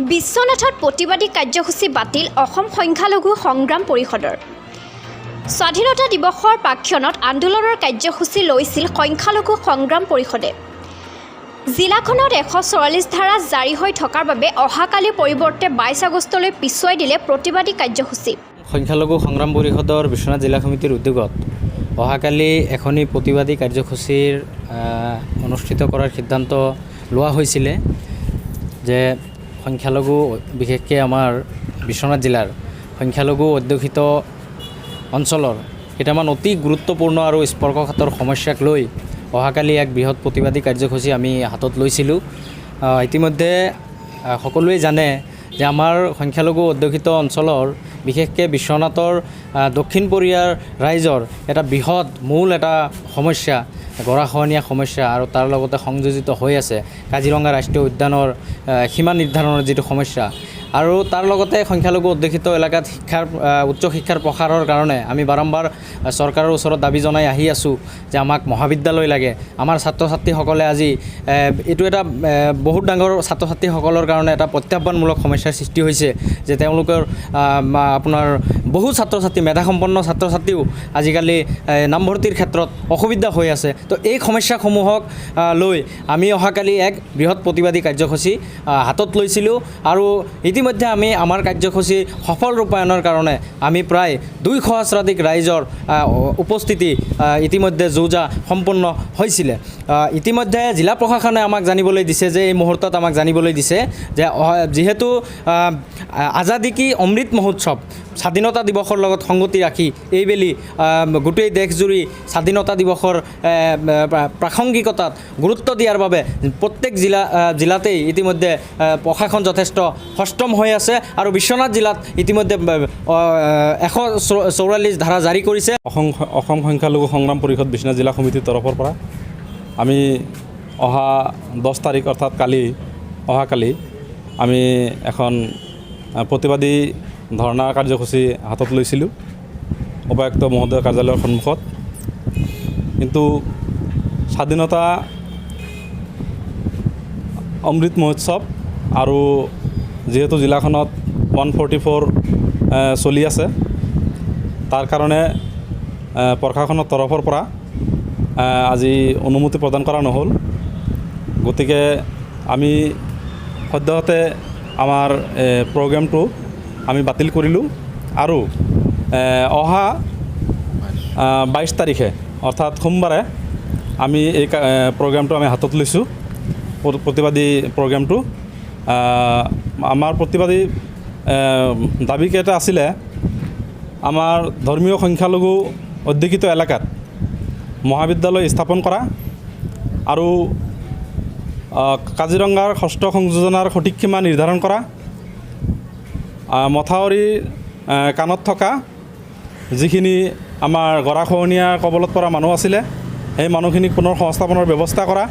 বিশ্বনাথত প্ৰতিবাদী কাৰ্যসূচী বাতিল অসম সংখ্যালঘু সংগ্ৰাম পৰিষদৰ। স্বাধীনতা দিৱসৰ প্ৰাক্ষণত আন্দোলনৰ কাৰ্যসূচী লৈছিল সংখ্যালঘু সংগ্ৰাম পৰিষদে। জিলাখনত 144 ধাৰা জাৰি হৈ থকাৰ বাবে অহাকালিৰ পৰিৱৰ্তে 22 আগষ্টলৈ পিছুৱাই দিলে প্ৰতিবাদী কাৰ্যসূচী। সংখ্যালঘু সংগ্ৰাম পৰিষদৰ বিশ্বনাথ জিলা সমিতিৰ উদ্যোগত অহাকালি এখনি প্ৰতিবাদী কাৰ্যসূচীৰ অনুষ্ঠিত কৰাৰ সিদ্ধান্ত লোৱা হৈছিলে যে সংখ্যালঘু বিশেষকৈ আমাৰ বিশ্বনাথ জিলাৰ সংখ্যালঘু অধ্যুষিত অঞ্চলৰ কেইটামান অতি গুৰুত্বপূৰ্ণ আৰু স্পৰ্শকাতৰ সমস্যাক লৈ অহাকালি এক বৃহৎ প্ৰতিবাদী কাৰ্যসূচী আমি হাতত লৈছিলোঁ। ইতিমধ্যে সকলোৱে জানে যে আমাৰ সংখ্যালঘু অধ্যুষিত অঞ্চলৰ বিশেষকৈ বিশ্বনাথৰ দক্ষিণ পৰিয়াৰ ৰাইজৰ এটা বৃহৎ মূল এটা সমস্যা গৰাখহনীয়া সমস্যা আৰু তাৰ লগতে সংযোজিত হৈ আছে কাজিৰঙা ৰাষ্ট্ৰীয় উদ্যানৰ সীমা নিৰ্ধাৰণৰ যিটো সমস্যা আৰু তাৰ লগতে সংখ্যালঘু অধ্যুষিত এলেকাত উচ্চ শিক্ষাৰ প্ৰসাৰৰ কাৰণে আমি বাৰম্বাৰ চৰকাৰৰ ওচৰত দাবী জনাই আহি আছোঁ যে আমাক মহাবিদ্যালয় লাগে। আমাৰ ছাত্ৰ ছাত্ৰীসকলে আজি এইটো এটা বহুত ডাঙৰ ছাত্ৰ ছাত্ৰীসকলৰ কাৰণে এটা প্ৰত্যাহ্বানমূলক সমস্যাৰ সৃষ্টি হৈছে যে তেওঁলোকৰ আপোনাৰ বহু ছাত্ৰ ছাত্ৰী মেধাসম্পন্ন ছাত্ৰ ছাত্ৰীও আজিকালি নামভৰ্তিৰ ক্ষেত্ৰত অসুবিধা হৈ আছে। তো এই সমস্যাসমূহক লৈ আমি অহাকালি এক বৃহৎ প্ৰতিবাদী কাৰ্যসূচী হাতত লৈছিলোঁ আৰু ইতিমধ্যে আমি আমাৰ কাৰ্যসূচী সফল ৰূপায়ণৰ কাৰণে আমি প্ৰায় 200 সহস্ৰাধিক ৰাইজৰ উপস্থিতি ইতিমধ্যে যৌজা সম্পন্ন হৈছিলে। ইতিমধ্যে জিলা প্ৰশাসনে আমাক জানিবলৈ দিছে যে এই মুহূৰ্তত আমাক জানিবলৈ দিছে যে যিহেতু আজাদী কি অমৃত মহোৎসৱ স্বাধীনতা দিৱসৰ লগত সংগতি ৰাখি এইবেলি গোটেই দেশজুৰি স্বাধীনতা দিৱসৰ প্ৰাসংগিকতাত গুৰুত্ব দিয়াৰ বাবে প্ৰত্যেক জিলাতেই ইতিমধ্যে প্ৰশাসন যথেষ্ট সষ্টম হৈ আছে আৰু বিশ্বনাথ জিলাত ইতিমধ্যে 144 ধাৰা জাৰি কৰিছে। অসম সংখ্যালঘু সংগ্ৰাম পৰিষদ বিশ্বনাথ জিলা সমিতিৰ তৰফৰ পৰা আমি অহা 10 তাৰিখ অৰ্থাৎ অহাকালি আমি এখন প্ৰতিবাদী ধৰ্ণা কাৰ্যসূচী হাতত লৈছিলোঁ উপায়ুক্ত মহোদয়ৰ কাৰ্যালয়ৰ সন্মুখত। কিন্তু স্বাধীনতা অমৃত মহোৎসৱ আৰু যিহেতু জিলাখনত 144 চলি আছে তাৰ কাৰণে প্ৰশাসনৰ তৰফৰ পৰা আজি অনুমতি প্ৰদান কৰা নহ'ল। গতিকে আমি সদ্যহতে আমাৰ প্ৰগ্ৰেমটো আমি বাতিল কৰিলোঁ আৰু অহা 22 তাৰিখে অৰ্থাৎ সোমবাৰে আমি এই প্ৰগ্ৰেমটো আমি হাতত লৈছোঁ প্ৰতিবাদী প্ৰগ্ৰেমটো। আমাৰ প্ৰতিবাদী দাবীকেইটা আছিলে আমাৰ ধৰ্মীয় সংখ্যালঘু অধ্যুষিত এলেকাত মহাবিদ্যালয় স্থাপন কৰা আৰু কাজিৰঙাৰ ষষ্ঠ সংযোজনাৰ সঠিক সীমা নিৰ্ধাৰণ কৰা, মথাউৰিৰ কাণত থকা যিখিনি আমাৰ গৰাখহনীয়াৰ কবলত পৰা মানুহ আছিলে সেই মানুহখিনিক পুনৰ সংস্থাপনৰ ব্যৱস্থা কৰা